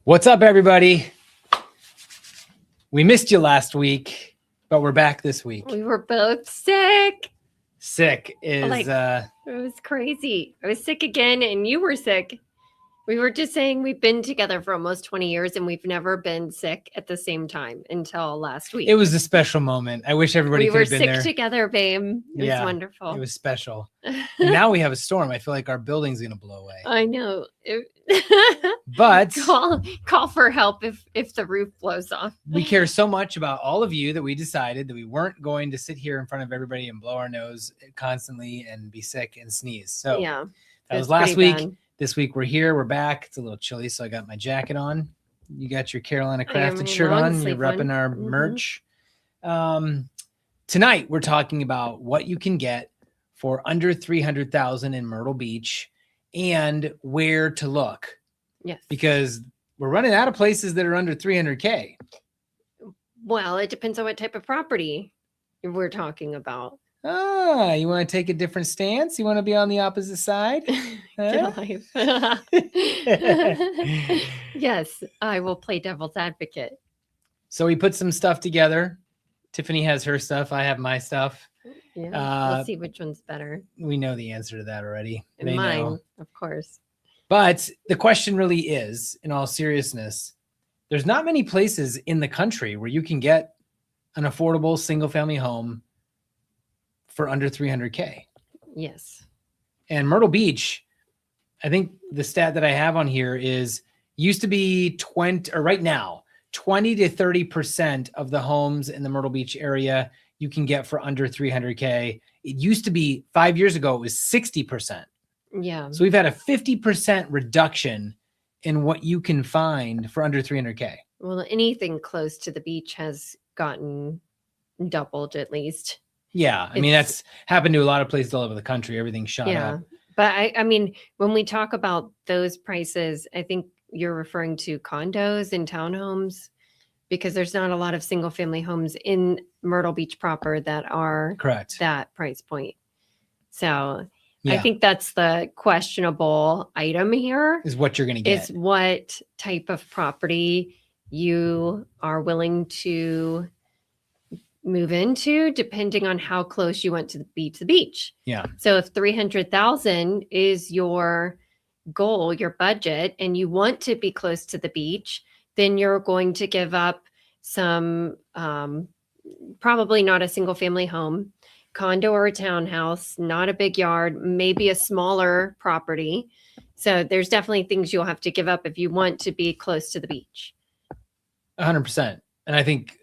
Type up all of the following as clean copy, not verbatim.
What's up, everybody? We missed you last week, but we're back this week. We were both sick. Sick is it was crazy. I was sick again and you were sick. We were just saying we've been together for almost 20 years and we've never been sick at the same time until last week. it was a special moment. I wish everybody could have been there. We were sick together, babe. It was wonderful. It was special. And now we have a storm. I feel like our building's gonna blow away. I know. But call for help if the roof blows off. We care so much about all of you that we decided that we weren't going to sit here in front of everybody and blow our nose constantly and be sick and sneeze. So yeah, that was last week. Bad. This week we're here. We're back. It's a little chilly, so I got my jacket on. You got your Carolina Crafted shirt on. You're repping our merch. Tonight we're talking about what you can get for under $300,000 in Myrtle Beach and where to look. Yes, because we're running out of places that are under $300K. Well, it depends on what type of property we're talking about. Ah, you want to take a different stance? You want to be on the opposite side? Huh? Yes, I will play devil's advocate. So we put some stuff together. Tiffany has her stuff. I have my stuff. Yeah, we'll see which one's better. We know the answer to that already. They Mine, know. Of course. But the question really is, in all seriousness, there's not many places in the country where you can get an affordable single-family home for under $300K. Yes. And Myrtle Beach, I think the stat that I have on here is used to be 20 to 30% of the homes in the Myrtle Beach area you can get for under $300K. It used to be 5 years ago, it was 60%. Yeah. So we've had a 50% reduction in what you can find for under $300K. Well, anything close to the beach has gotten doubled at least. Yeah. I mean, that's happened to a lot of places all over the country. Everything shot up. But I mean, when we talk about those prices, I think you're referring to condos and townhomes because there's not a lot of single family homes in Myrtle Beach proper that are correct that price point. So I think that's the questionable item here. Is what you're going to get. Is what type of property you are willing to move into, depending on how close you want to be to the beach. Yeah. So if 300,000 is your goal, your budget, and you want to be close to the beach, then you're going to give up some, probably not a single family home, condo or a townhouse, not a big yard, maybe a smaller property. So there's definitely things you'll have to give up if you want to be close to the beach. 100%. And I think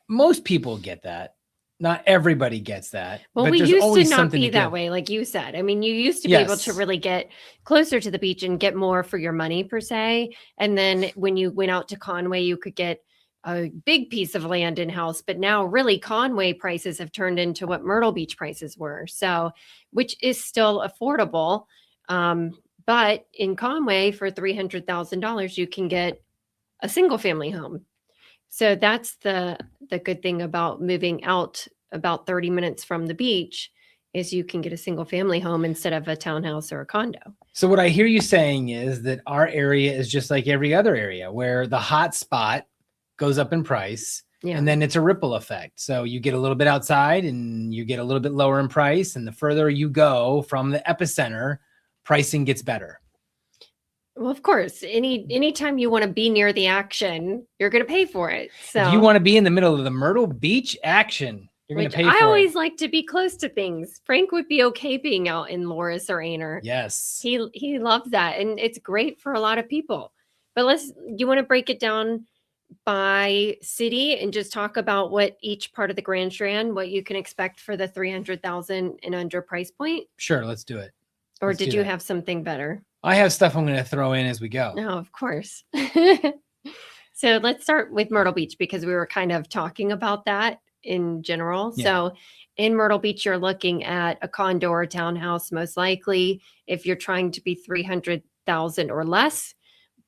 most people get that. Not everybody gets that. Well, we used to not be that way, like you said. I mean, you used to be able to really get closer to the beach and get more for your money per se. And then when you went out to Conway, you could get a big piece of land and house, but now really Conway prices have turned into what Myrtle Beach prices were. So, which is still affordable. But in Conway for $300,000, you can get a single family home. So that's the good thing about moving out about 30 minutes from the beach is you can get a single family home instead of a townhouse or a condo. So what I hear you saying is that our area is just like every other area where the hot spot goes up in price and then it's a ripple effect. So you get a little bit outside and you get a little bit lower in price. And the further you go from the epicenter, pricing gets better. Well, of course, anytime you want to be near the action, you're going to pay for it. So if you want to be in the middle of the Myrtle Beach action, you're going to pay for it. I always like to be close to things. Frank would be okay being out in Loris or Aner. Yes. He loves that. And it's great for a lot of people. But you want to break it down by city and just talk about what each part of the Grand Strand, what you can expect for the 300,000 and under price point? Sure, let's do it. Or did you have something better? I have stuff I'm going to throw in as we go. No, of course. So let's start with Myrtle Beach because we were kind of talking about that in general. Yeah. So in Myrtle Beach, you're looking at a condo or a townhouse, most likely if you're trying to be 300,000 or less.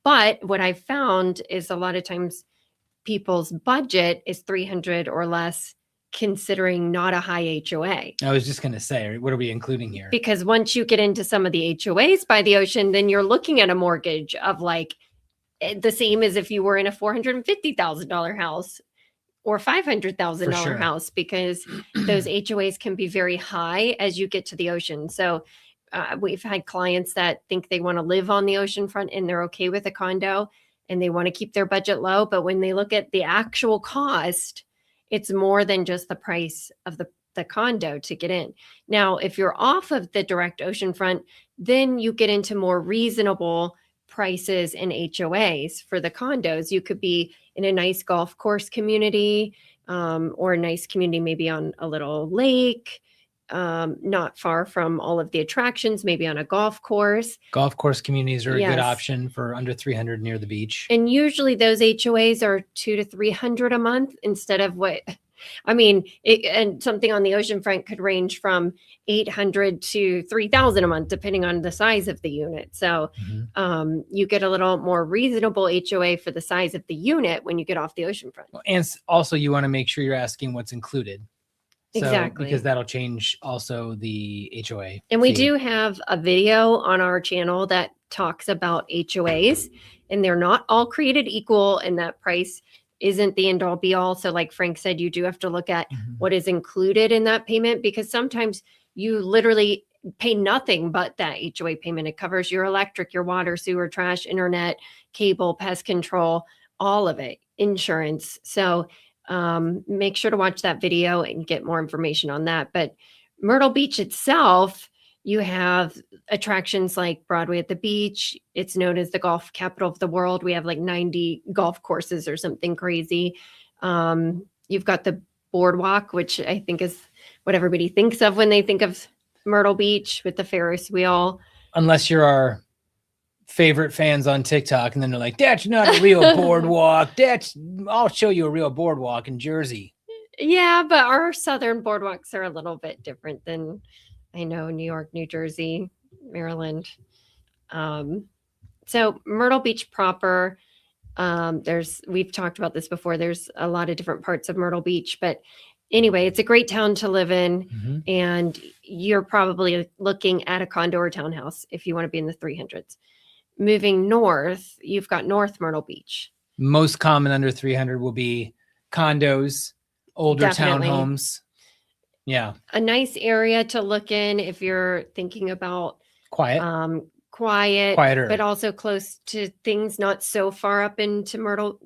But what I found is a lot of times people's budget is 300 or less, considering not a high HOA. I was just going to say, what are we including here? Because once you get into some of the HOAs by the ocean, then you're looking at a mortgage of like the same as if you were in a $450,000 house or $500,000 house, because those HOAs can be very high as you get to the ocean. So we've had clients that think they want to live on the oceanfront and they're okay with a condo and they want to keep their budget low. But when they look at the actual cost, it's more than just the price of the condo to get in. Now, if you're off of the direct oceanfront, then you get into more reasonable prices in HOAs for the condos. You could be in a nice golf course community, or a nice community maybe on a little lake, not far from all of the attractions, maybe on a golf course. Golf course communities are a good option for under 300 near the beach. And usually those HOAs are $200 to $300 a month instead of and something on the oceanfront could range from $800 to $3,000 a month, depending on the size of the unit. So you get a little more reasonable HOA for the size of the unit when you get off the oceanfront. And also you want to make sure you're asking what's included. Exactly. Because that'll change also the HOA. And we do have a video on our channel that talks about HOAs, and they're not all created equal, and that price isn't the end all be all. So like Frank said, you do have to look at what is included in that payment, because sometimes you literally pay nothing but that HOA payment. It covers your electric, your water, sewer, trash, internet, cable, pest control, all of it, insurance. So make sure to watch that video and get more information on that. But Myrtle Beach itself, you have attractions like Broadway at the Beach. It's known as the golf capital of the world. We have like 90 golf courses or something crazy. You've got the boardwalk, which I think is what everybody thinks of when they think of Myrtle Beach, with the Ferris wheel. Unless you're our favorite fans on TikTok, and then they're like, that's not a real boardwalk. I'll show you a real boardwalk in Jersey. Yeah, but our southern boardwalks are a little bit different than, I know, New York, New Jersey, Maryland. So Myrtle Beach proper, we've talked about this before. There's a lot of different parts of Myrtle Beach, but anyway, it's a great town to live in, and you're probably looking at a condo or townhouse if you want to be in the 300s. Moving north, you've got North Myrtle Beach. Most common under 300 will be condos, older townhomes. Yeah. A nice area to look in if you're thinking about quieter, but also close to things not so far up into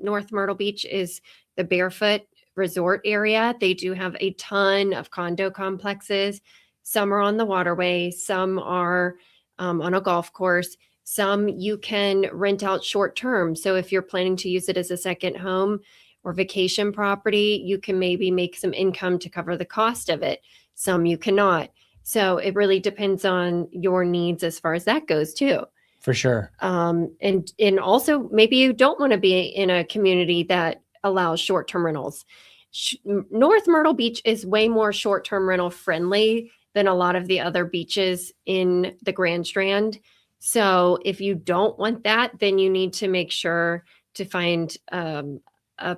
North Myrtle Beach is the Barefoot Resort area. They do have a ton of condo complexes. Some are on the waterway, some are on a golf course. Some you can rent out short term. So if you're planning to use it as a second home or vacation property, you can maybe make some income to cover the cost of it. Some you cannot. So it really depends on your needs as far as that goes too. For sure. And also maybe you don't want to be in a community that allows short-term rentals. North Myrtle Beach is way more short-term rental friendly than a lot of the other beaches in the Grand Strand. So if you don't want that, then you need to make sure to find a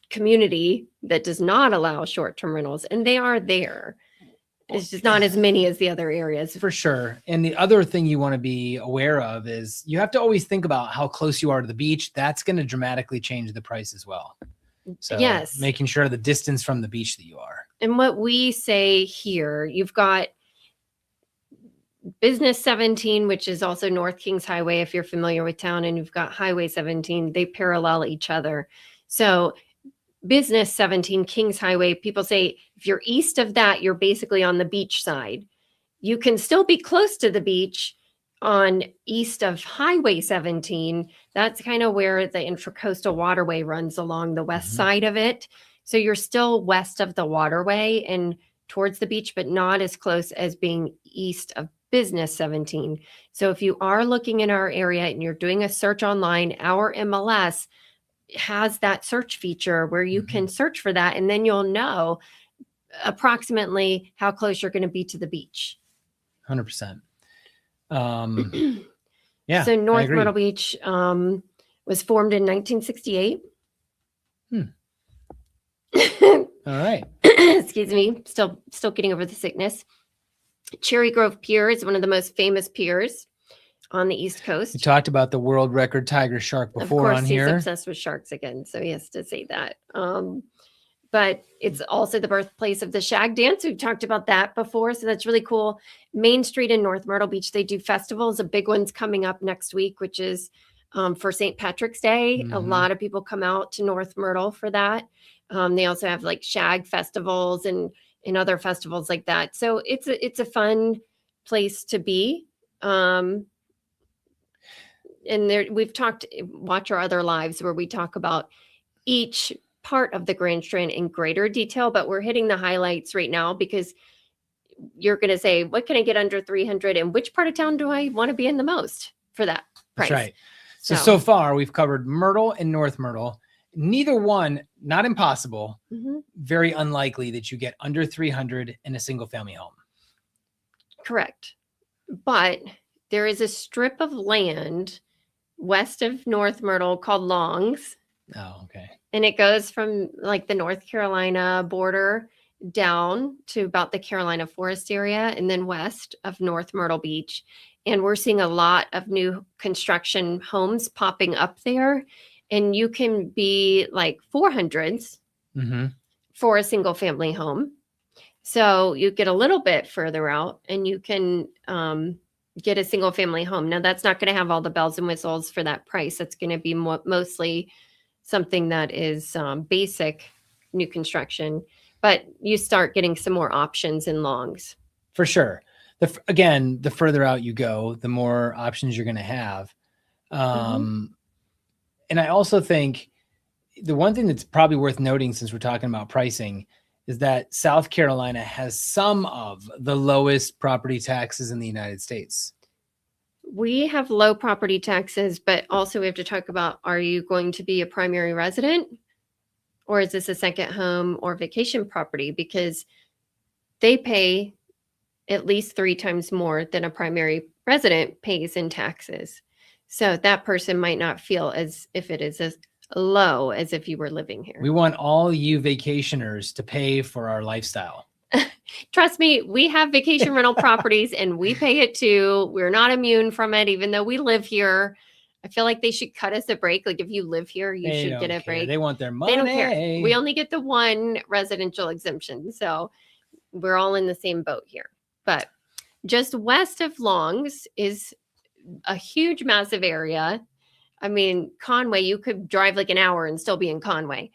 community that does not allow short-term rentals, and they are there. It's just not as many as the other areas. For sure. And the other thing you want to be aware of is you have to always think about how close you are to the beach. That's going to dramatically change the price as well. So yes, making sure the distance from the beach that you are. And what we say here, you've got Business 17, which is also North Kings Highway, if you're familiar with town, and you've got Highway 17. They parallel each other. So Business 17, Kings Highway, people say if you're east of that, you're basically on the beach side. You can still be close to the beach on east of Highway 17. That's kind of where the Intracoastal Waterway runs along the west side of it. So you're still west of the waterway and towards the beach, but not as close as being east of Business 17. So if you are looking in our area and you're doing a search online, our MLS has that search feature where you can search for that, and then you'll know approximately how close you're going to be to the beach. 100%. Yeah. So North Myrtle Beach was formed in 1968. All right. Excuse me. Still getting over the sickness. Cherry Grove Pier is one of the most famous piers. on the East Coast. We talked about the world record tiger shark before on here. Of course, he's obsessed with sharks again, so he has to say that. But it's also the birthplace of the shag dance. We've talked about that before, so that's really cool. Main Street in North Myrtle Beach, they do festivals. A big one's coming up next week, which is for St. Patrick's Day. A lot of people come out to North Myrtle for that. They also have like shag festivals and other festivals like that. So it's a fun place to be. And there we've talked, watch our other lives where we talk about each part of the Grand Strand in greater detail, but we're hitting the highlights right now because you're going to say, what can I get under 300 and which part of town do I want to be in the most for that price? That's right. So far we've covered Myrtle and North Myrtle. Neither one, not impossible, very unlikely that you get under 300 in a single family home. Correct. But there is a strip of land west of North Myrtle called Longs. Oh, okay. And it goes from like the North Carolina border down to about the Carolina Forest area and then west of North Myrtle Beach. And we're seeing a lot of new construction homes popping up there. And you can be like 400s for a single family home. So you get a little bit further out and you can get a single family home. Now that's not going to have all the bells and whistles for that price. That's going to be mostly something that is basic new construction, but you start getting some more options in Longs. For sure. Again, the further out you go, the more options you're going to have. And I also think the one thing that's probably worth noting since we're talking about pricing is that South Carolina has some of the lowest property taxes in the United States. We have low property taxes, but also we have to talk about, are you going to be a primary resident or is this a second home or vacation property? Because they pay at least 3 times more than a primary resident pays in taxes. So that person might not feel as if it is as low as if you were living here. We want all you vacationers to pay for our lifestyle. Trust me, we have vacation rental properties and we pay it too. We're not immune from it, even though we live here. I feel like they should cut us a break. Like if you live here, you should get a break. They want their money. They don't care. We only get the one residential exemption. So we're all in the same boat here. But just west of Longs is a huge, massive area. I mean, Conway, you could drive like an hour and still be in Conway,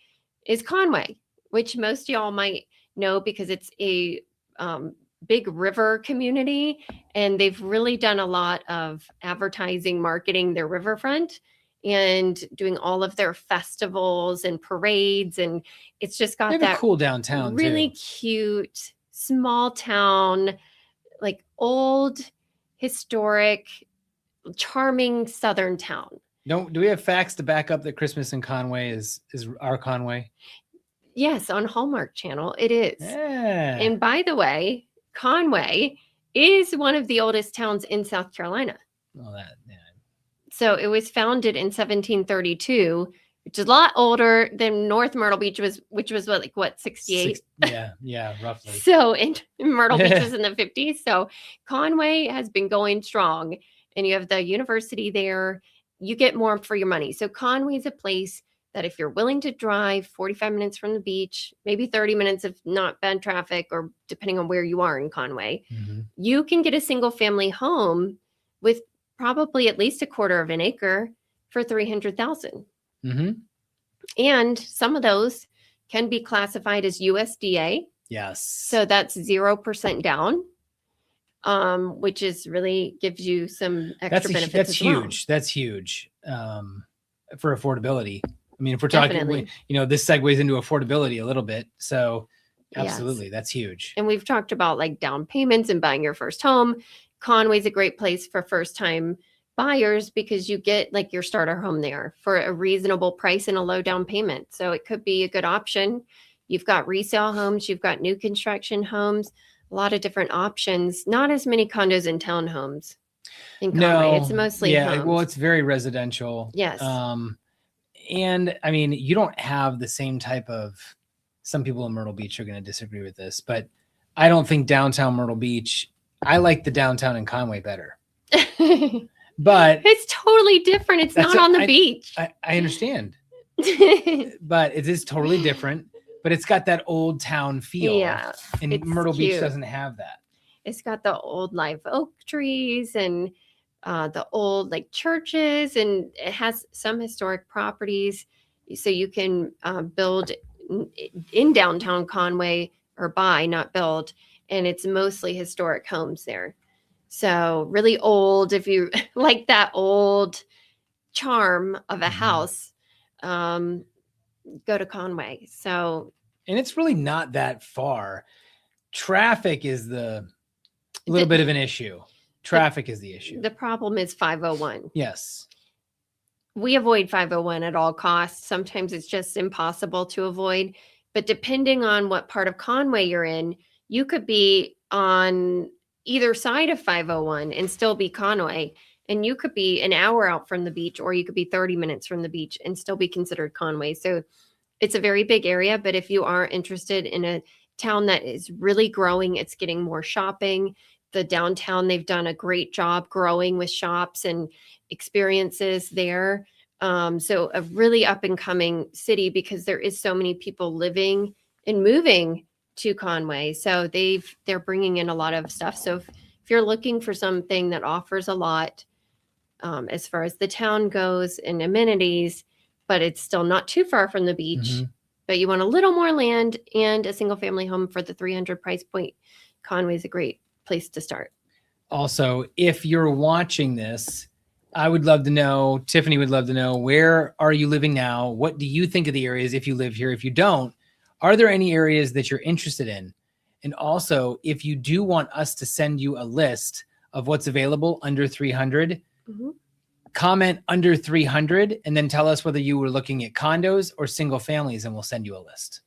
is Conway, which most y'all might know because it's a big river community and they've really done a lot of advertising, marketing their riverfront and doing all of their festivals and parades. And it's just got that cool downtown, really cute, small town, like old, historic, charming Southern town. Do we have facts to back up that Christmas in Conway is our Conway? Yes, on Hallmark Channel, it is. Yeah. And by the way, Conway is one of the oldest towns in South Carolina. Well, yeah. So it was founded in 1732, which is a lot older than North Myrtle Beach which was what, 68? Yeah, roughly. So in Myrtle Beach was in the 50s. So Conway has been going strong, and you have the university there. You get more for your money. So Conway is a place that if you're willing to drive 45 minutes from the beach, maybe 30 minutes if not bad traffic, or depending on where you are in Conway, you can get a single family home with probably at least 1/4 of an acre for $300,000. And some of those can be classified as USDA. Yes. So that's 0% down. Which is really gives you some extra benefits. That's huge. That's huge for affordability. I mean, if we're talking, this segues into affordability a little bit. So absolutely, that's huge. And we've talked about like down payments and buying your first home. Conway's a great place for first time buyers because you get like your starter home there for a reasonable price and a low down payment. So it could be a good option. You've got resale homes, you've got new construction homes, a lot of different options, not as many condos and townhomes in Conway. It's mostly homes. Well, it's very residential. Yes. And I mean, you don't have the same type of, some people in Myrtle Beach are going to disagree with this, but I don't think downtown Myrtle Beach, I like the downtown in Conway better. But it's totally different. It's not on the beach. I understand. But it is totally different. But it's got that old town feel. Yeah. And Myrtle Beach doesn't have that. It's got the old live oak trees and the old like churches, and it has some historic properties. So you can build in downtown Conway, or buy, not build. And it's mostly historic homes there. So really old, if you like that old charm of a house, go to Conway. So, and it's really not that far. Traffic is the little bit of an issue. Traffic is the issue. The problem is 501. Yes. We avoid 501 at all costs. Sometimes it's just impossible to avoid. But depending on what part of Conway you're in, you could be on either side of 501 and still be Conway. And you could be an hour out from the beach, or you could be 30 minutes from the beach and still be considered Conway. So it's a very big area. But if you are interested in a town that is really growing, it's getting more shopping. The downtown, they've done a great job growing with shops and experiences there. So a really up and coming city, because there is so many people living and moving to Conway. So they're bringing in a lot of stuff. So if you're looking for something that offers a lot as far as the town goes and amenities, but it's still not too far from the beach, but you want a little more land and a single family home for the 300 price point, Conway is a great place to start. Also, if you're watching this, I would love to know, Tiffany would love to know, where are you living now? What do you think of the areas if you live here? If you don't, are there any areas that you're interested in? And also, if you do want us to send you a list of what's available under 300, comment under 300 and then tell us whether you were looking at condos or single families, and we'll send you a list.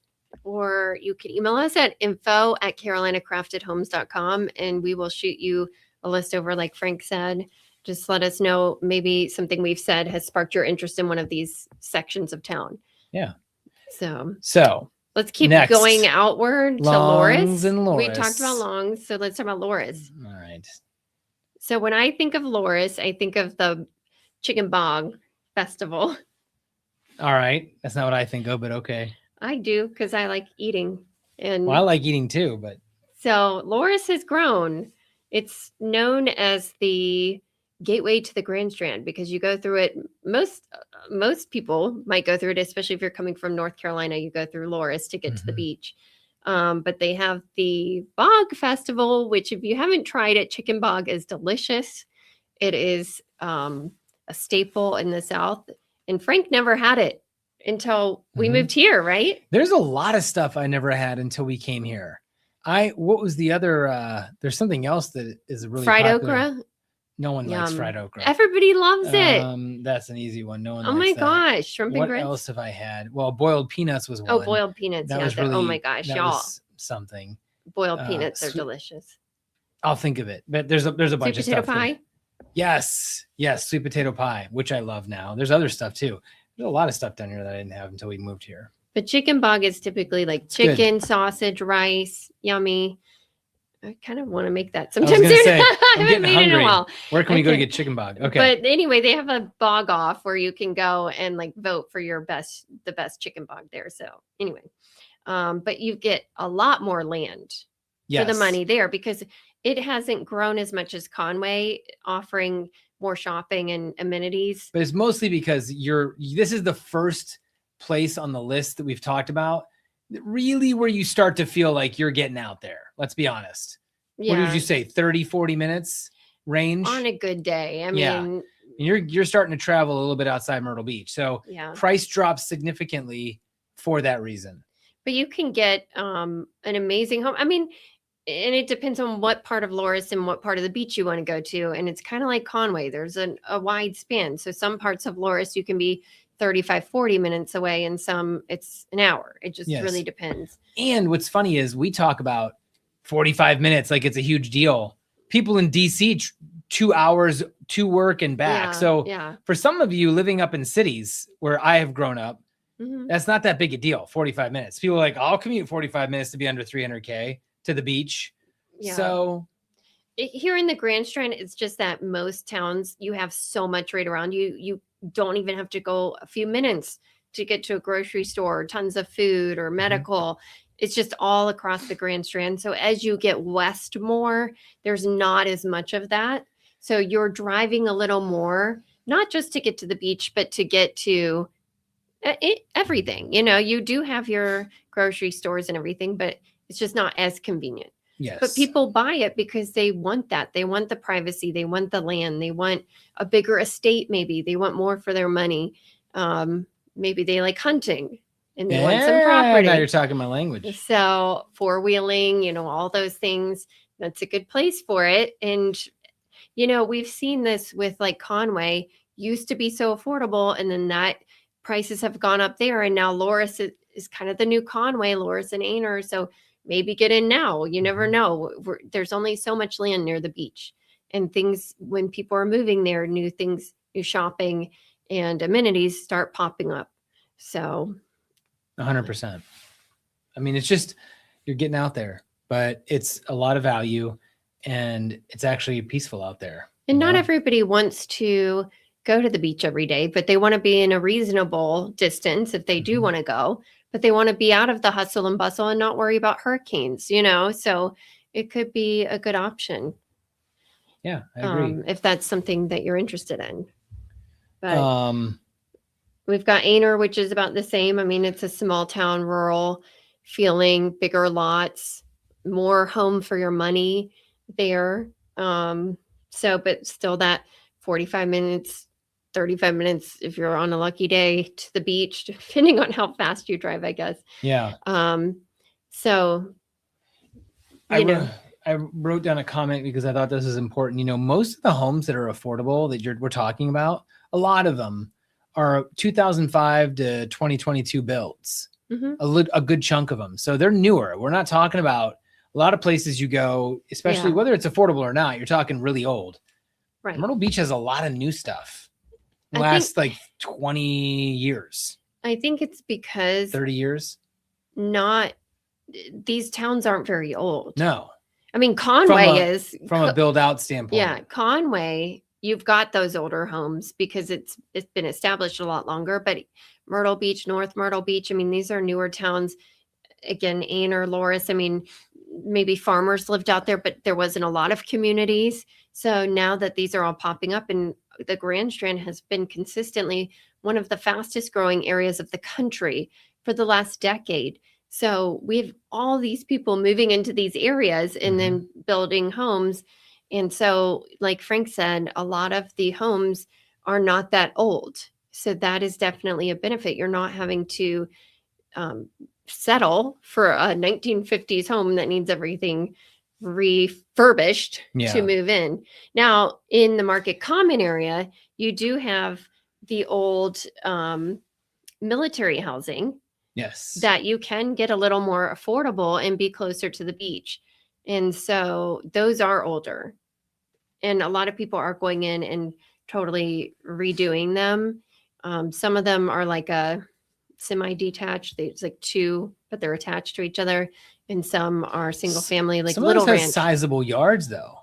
Or you can email us at info@carolinacraftedhomes.com and we will shoot you a list over, like Frank said. Just let us know, maybe something we've said has sparked your interest in one of these sections of town. Yeah. So let's keep going outward to Loris. We talked about Longs, so let's talk about Loris. All right. So when I think of Loris, I think of the Chicken Bog Festival. All right. That's not what I think of, but okay. I do, because I like eating. And well, I like eating too, but. So Loris has grown. It's known as the gateway to the Grand Strand because you go through it. Most people might go through it, especially if you're coming from North Carolina. You go through Loris to get to the beach. But they have the Bog Festival, which if you haven't tried it, Chicken Bog is delicious. It is a staple in the South. And Frank never had it until we moved here, right? There's a lot of stuff I never had until we came here. What was the other, there's something else that is really fried popular. okra. No one likes fried okra. Everybody loves it. That's an easy one. No one likes my that. Gosh, shrimp and grits. What else have I had? Well, boiled peanuts was one. Oh, boiled peanuts. That was really, oh my gosh, that y'all. was something. Boiled peanuts are delicious. I'll think of it. But there's a bunch of stuff. Sweet potato pie? Yes. Sweet potato pie, which I love now. There's other stuff too. There's a lot of stuff down here that I didn't have until we moved here. But Chicken Bog is typically like chicken, sausage, rice, yummy. I kind of want to make that sometime soon. I haven't made it in a while. Where can we go to get Chicken Bog? Okay. But anyway, they have a bog off where you can go and like vote for the best chicken bog there. So anyway, but you get a lot more land for the money there because it hasn't grown as much as Conway, offering more shopping and amenities. But it's mostly because this is the first place on the list that we've talked about really where you start to feel like you're getting out there. Let's be honest. Yeah. What did you say? 30, 40 minutes range? On a good day. I mean, you're starting to travel a little bit outside Myrtle Beach. So price drops significantly for that reason. But you can get an amazing home. I mean, and it depends on what part of Loris and what part of the beach you want to go to. And it's kind of like Conway. There's a wide span. So some parts of Loris, you can be 35, 40 minutes away, and some it's an hour. It just really depends. And what's funny is we talk about 45 minutes like it's a huge deal. People in DC, 2 hours to work and back. For some of you living up in cities where I have grown up, that's not that big a deal. 45 minutes. People are like, I'll commute 45 minutes to be under 300K to the beach. So Here in the Grand Strand, it's just that most towns, you have so much right around you. You don't even have to go a few minutes to get to a grocery store, tons of food or medical. It's just all across the Grand Strand. So as you get west more, there's not as much of that. So you're driving a little more, not just to get to the beach, but to get to everything. You do have your grocery stores and everything, but it's just not as convenient. Yes. But people buy it because they want that. They want the privacy. They want the land. They want a bigger estate, maybe. They want more for their money. Maybe they like hunting and they want some property. Now you're talking my language. So four-wheeling, all those things, that's a good place for it. And, we've seen this with like Conway, used to be so affordable. And then that prices have gone up there. And now Loris is kind of the new Conway, Loris and Aner. So maybe get in now. You never know. There's only so much land near the beach, and things, when people are moving there, new things, new shopping and amenities start popping up. So 100%. I mean, it's just, you're getting out there, but it's a lot of value and it's actually peaceful out there. And not everybody wants to go to the beach every day, but they want to be in a reasonable distance if they do want to go. But they want to be out of the hustle and bustle and not worry about hurricanes, so it could be a good option. Yeah, I agree. If that's something that you're interested in. But we've got Aner, which is about the same. I mean, it's a small town, rural feeling, bigger lots, more home for your money there. But still that 45 minutes, 35 minutes if you're on a lucky day to the beach, depending on how fast you drive, I guess. Yeah. So I wrote down a comment because I thought this is important. Most of the homes that are affordable that we're talking about, a lot of them are 2005 to 2022 builds. A good chunk of them. So they're newer. We're not talking about a lot of places you go, especially whether it's affordable or not, you're talking really old. Right. Myrtle Beach has a lot of new stuff. Last like 20 years. I think it's because 30 years. These towns aren't very old. No. I mean, Conway is from a build out standpoint. Yeah. Conway, you've got those older homes because it's been established a lot longer, but Myrtle Beach, North Myrtle Beach, I mean, these are newer towns. Again, Aner, Loris, I mean, maybe farmers lived out there, but there wasn't a lot of communities. So now that these are all popping up, and the Grand Strand has been consistently one of the fastest growing areas of the country for the last decade. So we have all these people moving into these areas and then building homes. And so, like Frank said, a lot of the homes are not that old. So that is definitely a benefit. You're not having to settle for a 1950s home that needs everything refurbished to move in. Now, in the Market Common area, you do have the old military housing. Yes. That you can get a little more affordable and be closer to the beach. And so those are older. And a lot of people are going in and totally redoing them. Some of them are like a semi-detached. It's like two, but they're attached to each other. And some are single family, like some little ranch. Have sizable yards, though.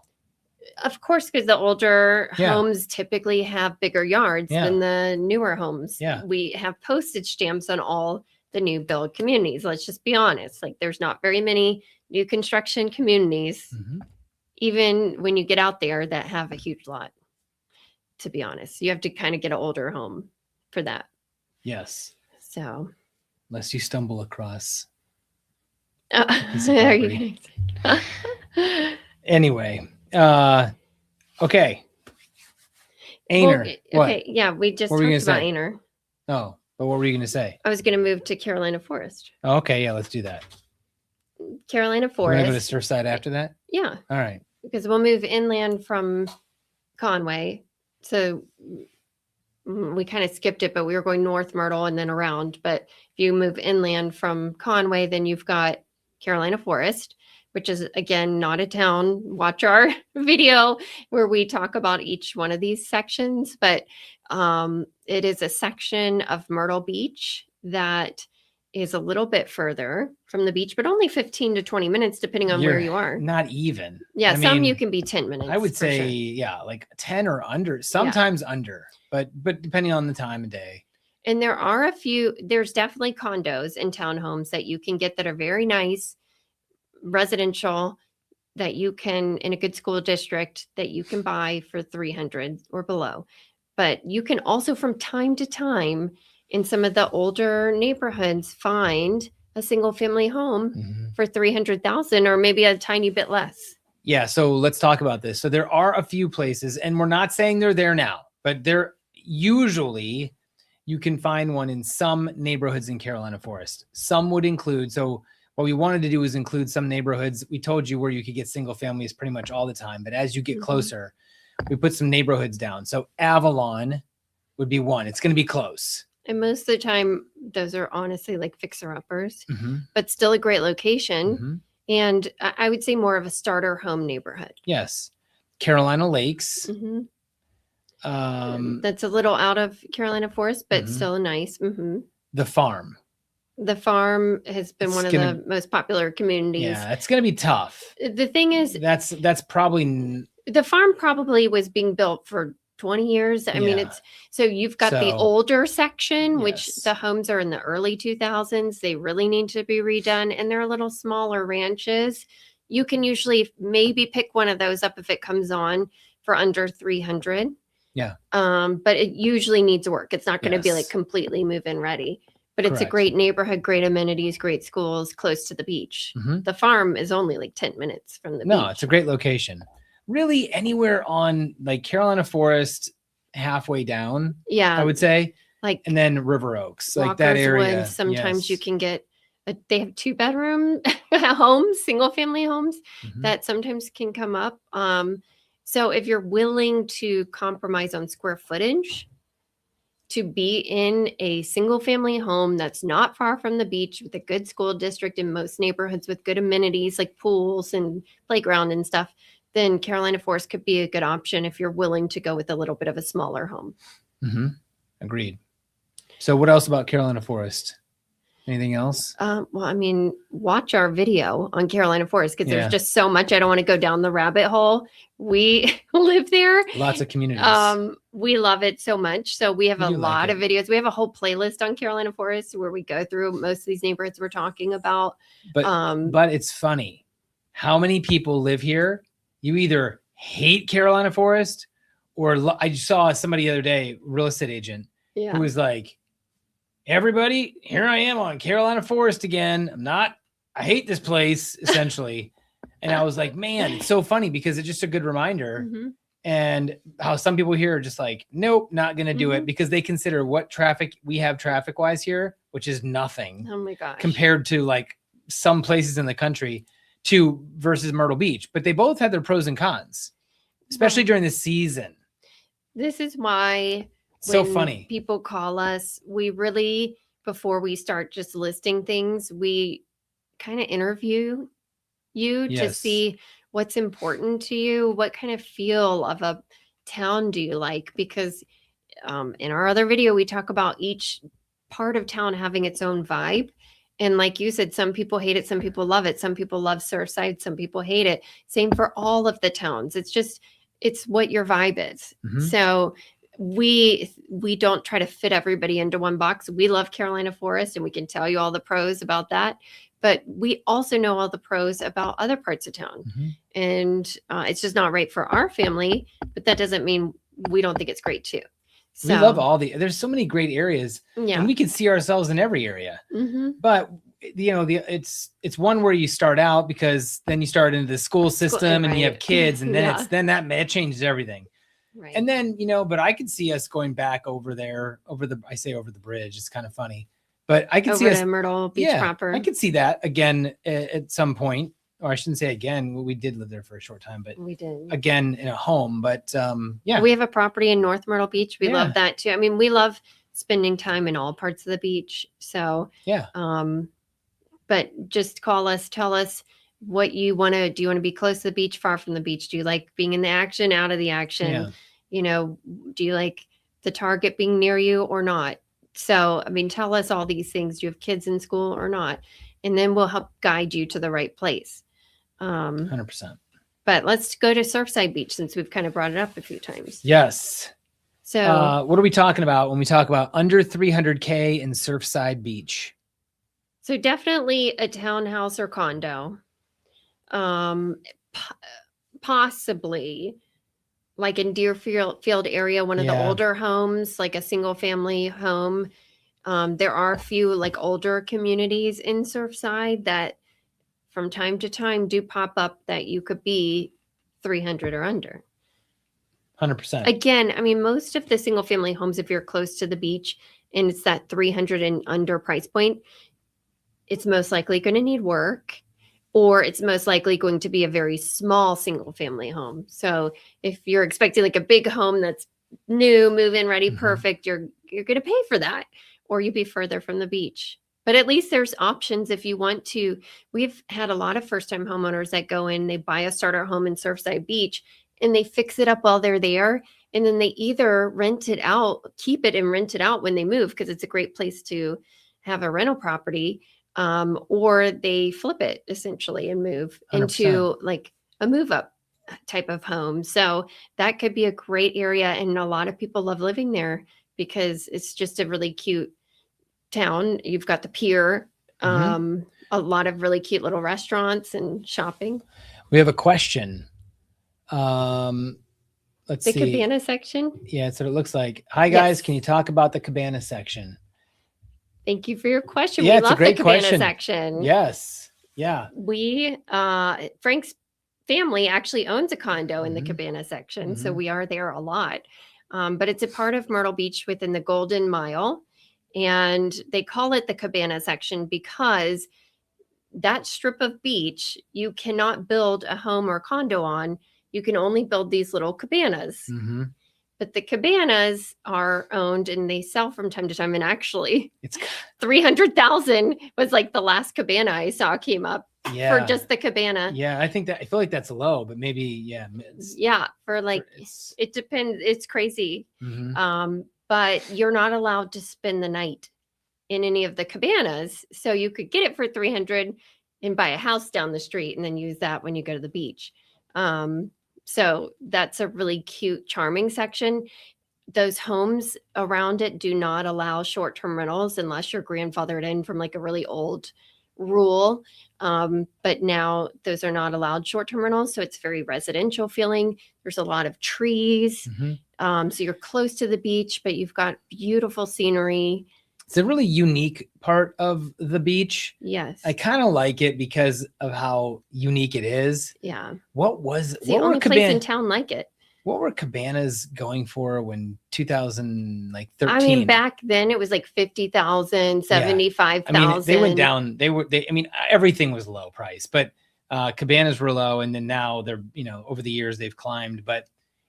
Of course, because the older homes typically have bigger yards than the newer homes. Yeah. We have postage stamps on all the new build communities. Let's just be honest. Like, there's not very many new construction communities, even when you get out there, that have a huge lot, to be honest. You have to kind of get an older home for that. Yes. So. Unless you stumble across. Anyway. Okay. Aner. Well, okay. Yeah. We just talked about Aner. Oh, but what were you going to say? I was going to move to Carolina Forest. Oh, okay. Yeah. Let's do that. Carolina Forest. We're going to go to Surfside after that? Yeah. All right. Because we'll move inland from Conway. So we kind of skipped it, but we were going North Myrtle and then around. But if you move inland from Conway, then you've got Carolina Forest, which is, again, not a town. Watch our video where we talk about each one of these sections. But it is a section of Myrtle Beach that is a little bit further from the beach, but only 15 to 20 minutes, depending on where you are. Not even. Yeah. Some you can be 10 minutes. I would say, sure. yeah, like 10 or under, sometimes under, but depending on the time of day. And there's definitely condos and townhomes that you can get that are very nice, residential, that you can, in a good school district, that you can buy for 300 or below. But you can also, from time to time, in some of the older neighborhoods, find a single family home for 300,000 or maybe a tiny bit less. Yeah. So let's talk about this. So there are a few places, and we're not saying they're there now, but they're usually, you can find one in some neighborhoods in Carolina Forest. Some would include, so what we wanted to do is include some neighborhoods. We told you where you could get single families pretty much all the time, but as you get closer, we put some neighborhoods down. So Avalon would be one. It's going to be close. And most of the time, those are honestly like fixer-uppers, but still a great location. And I would say more of a starter home neighborhood. Yes. Carolina Lakes. That's a little out of Carolina Forest, but still nice. The Farm. The Farm has been one of the most popular communities. Yeah, it's going to be tough. The thing is, that's probably, the Farm probably was being built for 20 years. I mean, so you've got the older section, which the homes are in the early 2000s. They really need to be redone, and they're a little smaller ranches. You can usually maybe pick one of those up if it comes on for under 300. Yeah. But it usually needs work. It's not going to be like completely move-in ready. But it's a great neighborhood, great amenities, great schools, close to the beach. The Farm is only like 10 minutes from the beach. No, it's a great location. Really, anywhere on like Carolina Forest, halfway down. Yeah, I would say. Like, and then River Oaks, like that area. Woods, sometimes you can get. They have 2-bedroom homes, single family homes that sometimes can come up. So if you're willing to compromise on square footage, to be in a single family home that's not far from the beach with a good school district in most neighborhoods with good amenities like pools and playground and stuff, then Carolina Forest could be a good option if you're willing to go with a little bit of a smaller home. Agreed. So what else about Carolina Forest? Anything else? Well, I mean, watch our video on Carolina Forest because there's just so much. I don't want to go down the rabbit hole. We live there. Lots of communities. We love it so much. So we have a lot of videos. We have a whole playlist on Carolina Forest where we go through most of these neighborhoods we're talking about. But it's funny. How many people live here? You either hate Carolina Forest or I saw somebody the other day, real estate agent, who was like, everybody, here I am on Carolina Forest again. I hate this place, essentially. And I was like, man, it's so funny because it's just a good reminder. And how some people here are just like, nope, not going to do it because they consider what traffic we have traffic wise here, which is nothing. Oh my gosh. Compared to like some places in the country versus Myrtle Beach. But they both have their pros and cons, especially during the season. This is why so funny people call us, we really, before we start just listing things, we kind of interview you to see what's important to you, what kind of feel of a town do you like, because in our other video we talk about each part of town having its own vibe. And like you said, some people hate it, some people love it, some people love Surfside, some people hate it. Same for all of the towns. It's what your vibe is. So we don't try to fit everybody into one box. We love Carolina Forest and we can tell you all the pros about that, but we also know all the pros about other parts of town. And it's just not right for our family, but that doesn't mean we don't think it's great too. So, we love there's so many great areas and we can see ourselves in every area, but it's one where you start out because then you start into the school system and you have kids and then that changes everything. Right. And then, but I could see us going back over there, over the bridge. It's kind of funny, but I could see us Myrtle Beach proper. I could see that again at some point, or I shouldn't say again. We did live there for a short time, but we did again in a home. But we have a property in North Myrtle Beach. We love that too. I mean, we love spending time in all parts of the beach. So but just call us, tell us what you want to. Do you want to be close to the beach, far from the beach? Do you like being in the action, out of the action? Do you like the Target being near you or not? So, I mean, tell us all these things. Do you have kids in school or not? And then we'll help guide you to the right place. 100%. But let's go to Surfside Beach since we've kind of brought it up a few times. Yes. So what are we talking about when we talk about under 300K in Surfside Beach? So definitely a townhouse or condo. Possibly like in Deerfield area, one of the older homes, like a single family home. There are a few like older communities in Surfside that from time to time do pop up that you could be 300 or under. 100%. Again, I mean, most of the single family homes, if you're close to the beach and it's that 300 and under price point, it's most likely going to need work, or it's most likely going to be a very small single family home. So if you're expecting like a big home that's new, move-in ready, perfect, you're going to pay for that, or you'd be further from the beach. But at least there's options if you want to. We've had a lot of first-time homeowners that go in, they buy a starter home in Surfside Beach, and they fix it up while they're there. And then they either rent it out, keep it and rent it out when they move, because it's a great place to have a rental property, or they flip it essentially and move 100%. Into like a move-up type of home. So that could be a great area. And a lot of people love living there because it's just a really cute town. You've got the pier, a lot of really cute little restaurants and shopping. We have a question. Let's see. The cabana section. Yeah, that's what it looks like. Hi guys, Can you talk about the cabana section? Thank you for your question. Yeah, we it's love a great the cabana question. section. Yes. Yeah. We Frank's family actually owns a condo in the cabana section. So we are there a lot. But it's a part of Myrtle Beach within the Golden Mile. And they call it the cabana section because that strip of beach, you cannot build a home or condo on. You can only build these little cabanas. But the cabanas are owned and they sell from time to time. And actually, it's 300,000 was like the last cabana I saw came up for just the cabana. Yeah, I feel like that's low, but maybe for like it depends. It's crazy. But you're not allowed to spend the night in any of the cabanas. So you could get it for 300 and buy a house down the street and then use that when you go to the beach. So that's a really cute, charming section. Those homes around it do not allow short-term rentals unless you're grandfathered in from like a really old rule. But now those are not allowed short-term rentals. So it's very residential feeling. There's a lot of trees. So you're close to the beach, but you've got beautiful scenery. It's a really unique part of the beach. Yes. I kind of like it because of how unique it is. Yeah. It's the only place in town like it. What were cabanas going for when 2013? I mean, back then it was like 50,000, 75,000. I mean, they went down. Everything was low price, but cabanas were low. And then now they're, over the years they've climbed, but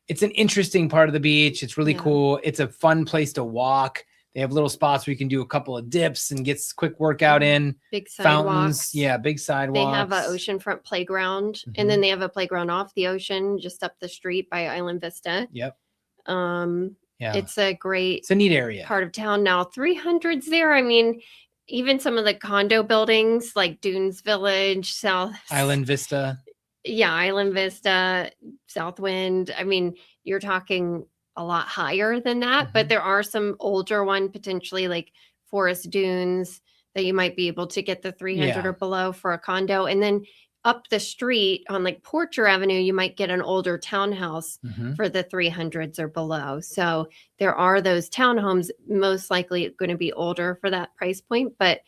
it's an interesting part of the beach. It's really cool. It's a fun place to walk. They have little spots where you can do a couple of dips and get quick workout in. Big sidewalks. Fountains. Yeah, big sidewalks. They have an oceanfront playground. And then they have a playground off the ocean just up the street by Island Vista. Yep. It's a neat area. Part of town now. 300's there. I mean, even some of the condo buildings like Dunes Village, Island Vista. Yeah, Island Vista, Southwind. I mean, you're talking a lot higher than that, but there are some older one potentially like Forest Dunes that you might be able to get the 300 or below for a condo. And then up the street on like Porcher Avenue, you might get an older townhouse for the 300s or below. So there are those townhomes most likely going to be older for that price point. But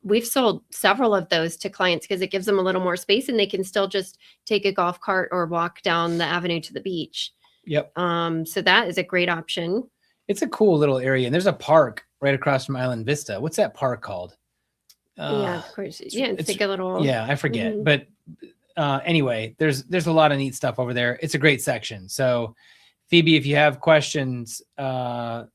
we've sold several of those to clients because it gives them a little more space and they can still just take a golf cart or walk down the avenue to the beach. Yep. So that is a great option. It's a cool little area. And there's a park right across from Island Vista. What's that park called? Yeah, of course. Yeah, it's like a little. Yeah, I forget. But anyway, there's a lot of neat stuff over there. It's a great section. So Phoebe, if you have questions, I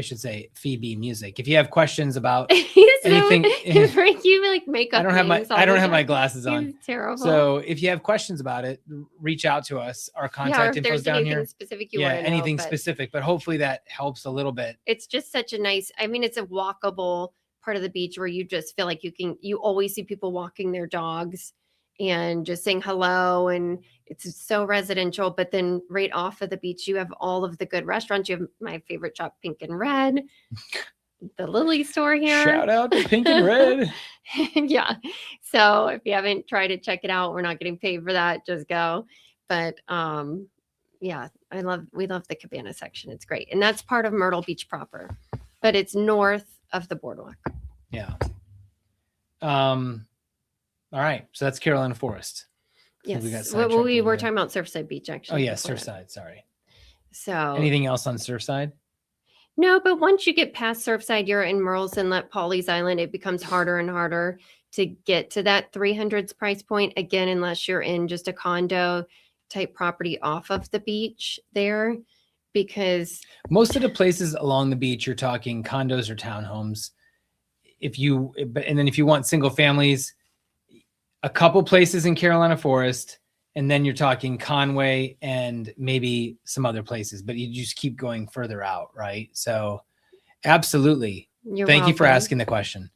should say Phoebe Music. If you have questions about you anything, you like makeup. I don't have my glasses on. It's terrible. So if you have questions about it, reach out to us. Our contact info is down here. Specific you want to know, anything specific, but hopefully that helps a little bit. It's just such a nice, I mean, it's a walkable part of the beach where you just feel like you always see people walking their dogs and just saying hello, and it's so residential. But then right off of the beach, you have all of the good restaurants. You have my favorite shop, Pink and Red, the Lily store here. Shout out to Pink and Red. Yeah. So if you haven't tried it, check it out. We're not getting paid for that. Just go. But yeah, we love the cabana section. It's great. And that's part of Myrtle Beach proper, but it's north of the boardwalk. Yeah. All right. So that's Carolina Forest. Yes. We were talking about Surfside Beach, actually. Oh, yeah. Surfside. Sorry. So anything else on Surfside? No, but once you get past Surfside, you're in Merle's Inlet, Pawleys Island. It becomes harder and harder to get to that 300s price point again, unless you're in just a condo type property off of the beach there, because most of the places along the beach, you're talking condos or townhomes. And then if you want single families, a couple places in Carolina Forest, and then you're talking Conway and maybe some other places, but you just keep going further out, right? So absolutely. Thank you for asking the question.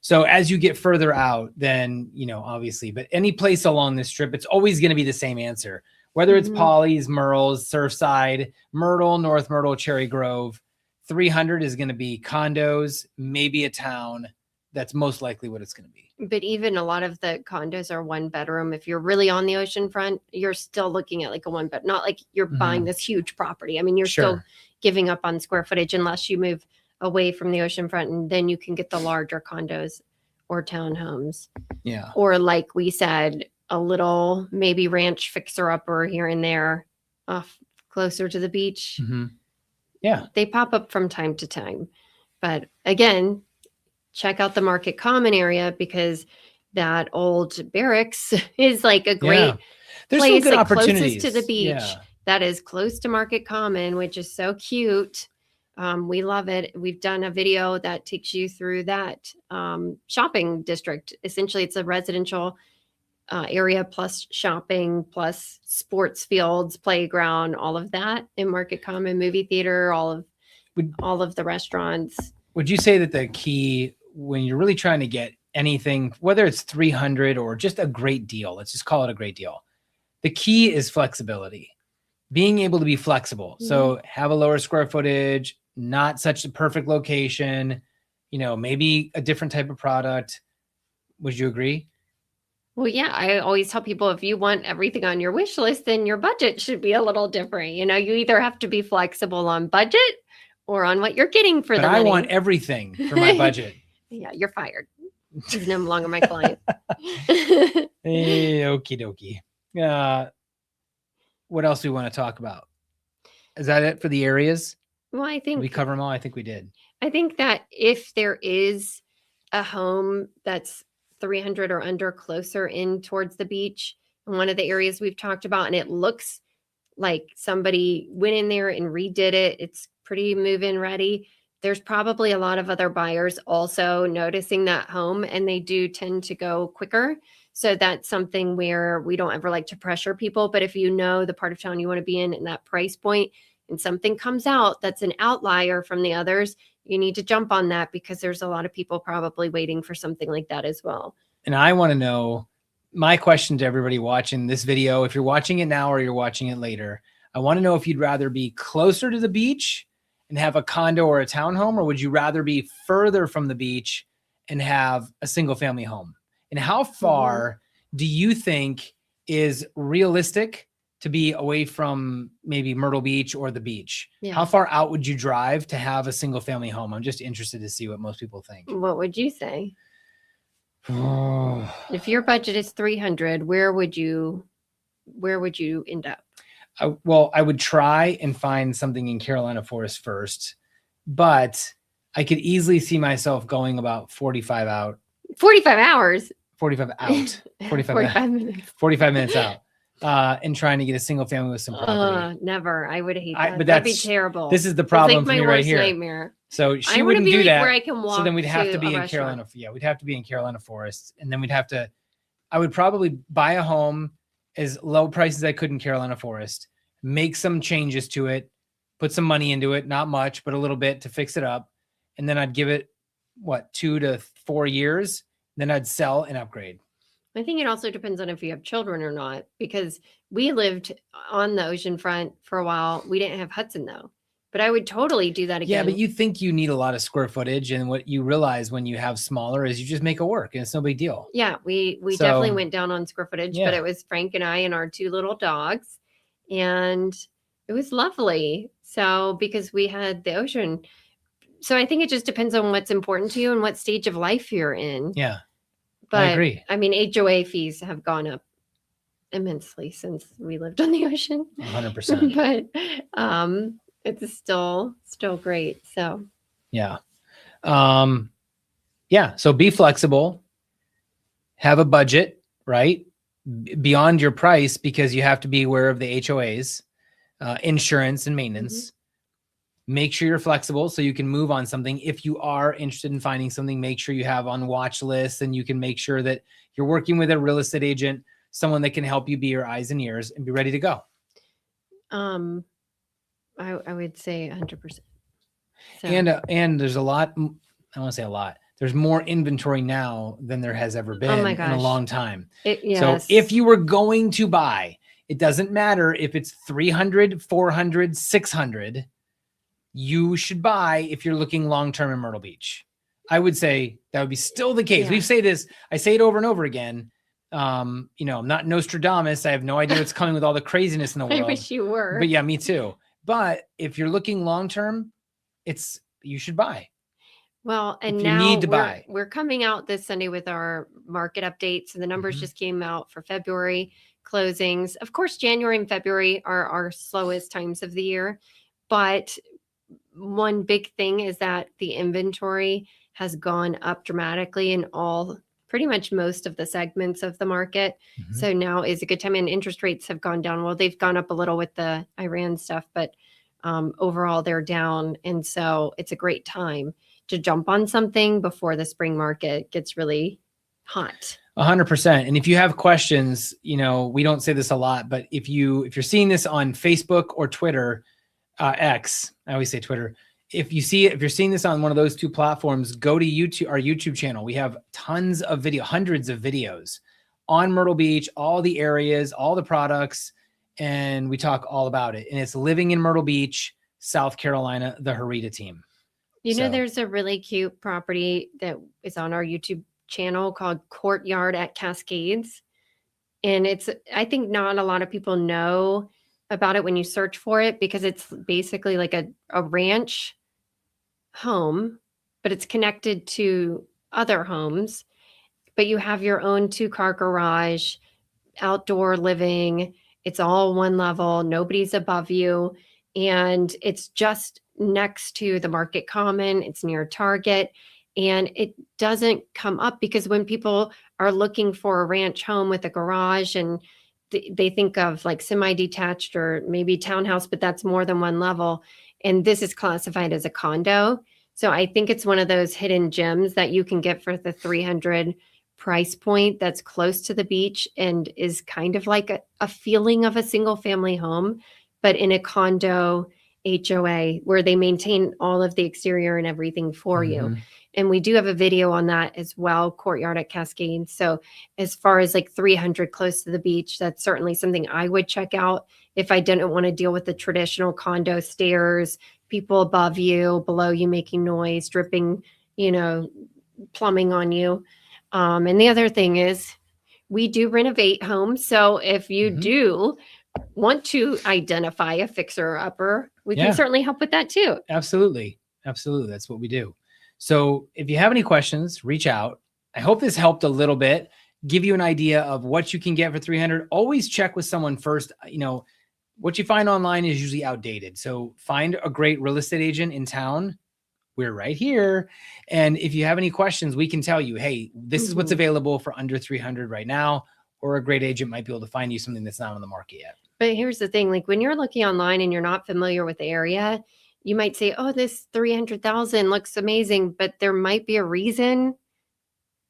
So as you get further out, then, obviously, but any place along this strip, it's always going to be the same answer, whether it's Pawleys, Merle's, Surfside, Myrtle, North Myrtle, Cherry Grove. 300 is going to be condos, maybe a town. That's most likely what it's going to be. But even a lot of the condos are one bedroom. If you're really on the ocean front, you're still looking at like a one bed, not like you're buying this huge property. I mean, you're still giving up on square footage unless you move away from the ocean front, and then you can get the larger condos or townhomes. Yeah. Or like we said, a little maybe ranch fixer upper here and there off closer to the beach. Yeah. They pop up from time to time. But again, check out the Market Common area, because that old barracks is like a great There's place, some good like opportunities closest to the beach. That is close to Market Common, which is so cute. We love it. We've done a video that takes you through that shopping district. Essentially, it's a residential area plus shopping plus sports fields, playground, all of that in Market Common, movie theater, all of the restaurants. Would you say that the key when you're really trying to get anything, whether it's 300 or just a great deal, let's just call it a great deal, the key is flexibility, being able to be flexible. So have a lower square footage, not such a perfect location, maybe a different type of product. Would you agree? Well, yeah, I always tell people, if you want everything on your wish list, then your budget should be a little different. You either have to be flexible on budget or on what you're getting for the money. I want everything for my budget. Yeah, you're fired. He's no longer my client. Hey, okie dokie. What else do we want to talk about? Is that it for the areas? Well, I think we cover them all. I think we did. I think that if there is a home that's 300 or under closer in towards the beach, in one of the areas we've talked about, and it looks like somebody went in there and redid it, it's pretty move-in ready, there's probably a lot of other buyers also noticing that home, and they do tend to go quicker. So that's something where we don't ever like to pressure people. But if you know the part of town you want to be in and that price point, and something comes out that's an outlier from the others, you need to jump on that, because there's a lot of people probably waiting for something like that as well. And I want to know, my question to everybody watching this video, if you're watching it now or you're watching it later, I want to know if you'd rather be closer to the beach and have a condo or a townhome, or would you rather be further from the beach and have a single family home? And how far do you think is realistic to be away from maybe Myrtle Beach or the beach? Yeah. How far out would you drive to have a single family home? I'm just interested to see what most people think. What would you say? If your budget is 300, where would you end up? I would try and find something in Carolina Forest first, but I could easily see myself going about 45 out. 45 hours? 45 out. 45 minutes. 45 minutes out. and trying to get a single family with some property. Never. I would hate that. But that'd be terrible. This is the problem for me right here. Nightmare. So she wouldn't do that. Where I can walk. So then we'd have to be in Carolina. Yeah, we'd have to be in Carolina Forest, and then I would probably buy a home as low price as I could in Carolina Forest, make some changes to it, put some money into it, not much, but a little bit to fix it up. And then I'd give it 2 to 4 years. Then I'd sell and upgrade. I think it also depends on if you have children or not, because we lived on the ocean front for a while. We didn't have Hudson though, but I would totally do that again. Yeah, but you think you need a lot of square footage, and what you realize when you have smaller is you just make it work, and it's no big deal. Yeah, we definitely went down on square footage, but it was Frank and I and our 2 little dogs, and it was lovely. So because we had the ocean, so I think it just depends on what's important to you and what stage of life you're in. Yeah. But I agree. I mean, HOA fees have gone up immensely since we lived on the ocean. 100%. But it's still great. So yeah. So be flexible. Have a budget, right? Beyond your price, because you have to be aware of the HOAs, insurance and maintenance. Mm-hmm. Make sure you're flexible so you can move on something. If you are interested in finding something, make sure you have on watch lists, and you can make sure that you're working with a real estate agent, someone that can help you be your eyes and ears and be ready to go. I would say 100%. So. And there's a lot, I want to say a lot. There's more inventory now than there has ever been in a long time. Yes. So if you were going to buy, it doesn't matter if it's 300, 400, 600, you should buy if you're looking long-term in Myrtle Beach. I would say that would be still the case. Yeah. I say it over and over again. I'm not Nostradamus. I have no idea what's coming with all the craziness in the world. I wish you were. But yeah, me too. But if you're looking long-term, you should buy. Well, and if now you need to buy. We're coming out this Sunday with our market updates, and the numbers just came out for February closings. Of course, January and February are our slowest times of the year, but one big thing is that the inventory has gone up dramatically in pretty much most of the segments of the market. Mm-hmm. So now is a good time, and interest rates have gone down. Well, they've gone up a little with the Iran stuff, but overall they're down. And so it's a great time to jump on something before the spring market gets really hot. 100%. And if you have questions, we don't say this a lot, but if you're seeing this on Facebook or Twitter, X, I always say Twitter. If you're seeing this on one of those 2 platforms, go to YouTube, our YouTube channel. We have tons of hundreds of videos on Myrtle Beach, all the areas, all the products, and we talk all about it. And it's Living in Myrtle Beach, South Carolina, the Harita team. There's a really cute property that is on our YouTube channel called Courtyard at Cascades. And I think not a lot of people know about it when you search for it, because it's basically like a ranch home, but it's connected to other homes, but you have your own 2-car garage, outdoor living. It's all one level. Nobody's above you. And it's just next to the Market Common. It's near Target, and it doesn't come up because when people are looking for a ranch home with a garage, and they think of like semi-detached or maybe townhouse, but that's more than one level. And this is classified as a condo. So I think it's one of those hidden gems that you can get for the 300 price point that's close to the beach and is kind of like a feeling of a single family home, but in a condo HOA where they maintain all of the exterior and everything for you. And we do have a video on that as well, Courtyard at Cascades. So as far as like 300 close to the beach, that's certainly something I would check out if I didn't want to deal with the traditional condo stairs, people above you, below you making noise, dripping, plumbing on you. And the other thing is we do renovate homes. So if you do want to identify a fixer-upper, we can certainly help with that too. Absolutely. That's what we do. So if you have any questions, reach out. I hope this helped a little bit, give you an idea of what you can get for 300. Always check with someone first. What you find online is usually outdated. So find a great real estate agent in town. We're right here. And if you have any questions, we can tell you, hey, this is what's available for under 300 right now. or a great agent might be able to find you something that's not on the market yet. But here's the thing, like when you're looking online and you're not familiar with the area, you might say, oh, this 300,000 looks amazing, but there might be a reason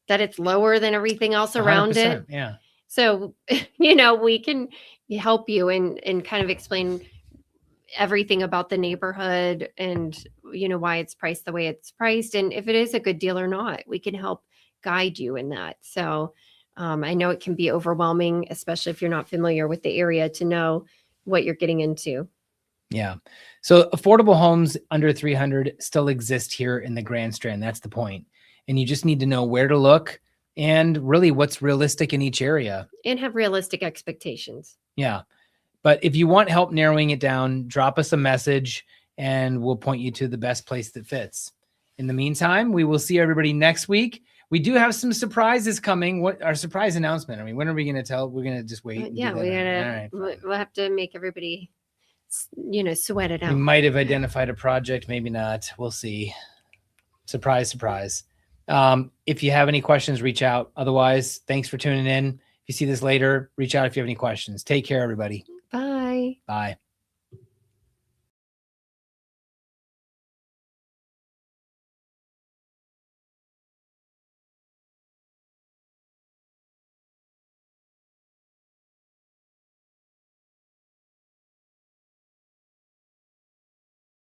that it's lower than everything else around it. Yeah. So, we can help you and kind of explain everything about the neighborhood and, why it's priced the way it's priced. And if it is a good deal or not, we can help guide you in that. So I know it can be overwhelming, especially if you're not familiar with the area, to know what you're getting into. Yeah. So affordable homes under 300 still exist here in the Grand Strand. That's the point. And you just need to know where to look and really what's realistic in each area. And have realistic expectations. Yeah. But if you want help narrowing it down, drop us a message and we'll point you to the best place that fits. In the meantime, we will see everybody next week. We do have some surprises coming. What our surprise announcement? I mean, when are we going to tell? We're going to just wait. We'll have to make everybody, sweat it out. We might have identified a project, maybe not. We'll see. Surprise, surprise. If you have any questions, reach out. Otherwise, thanks for tuning in. If you see this later, reach out if you have any questions. Take care, everybody. Bye. Bye.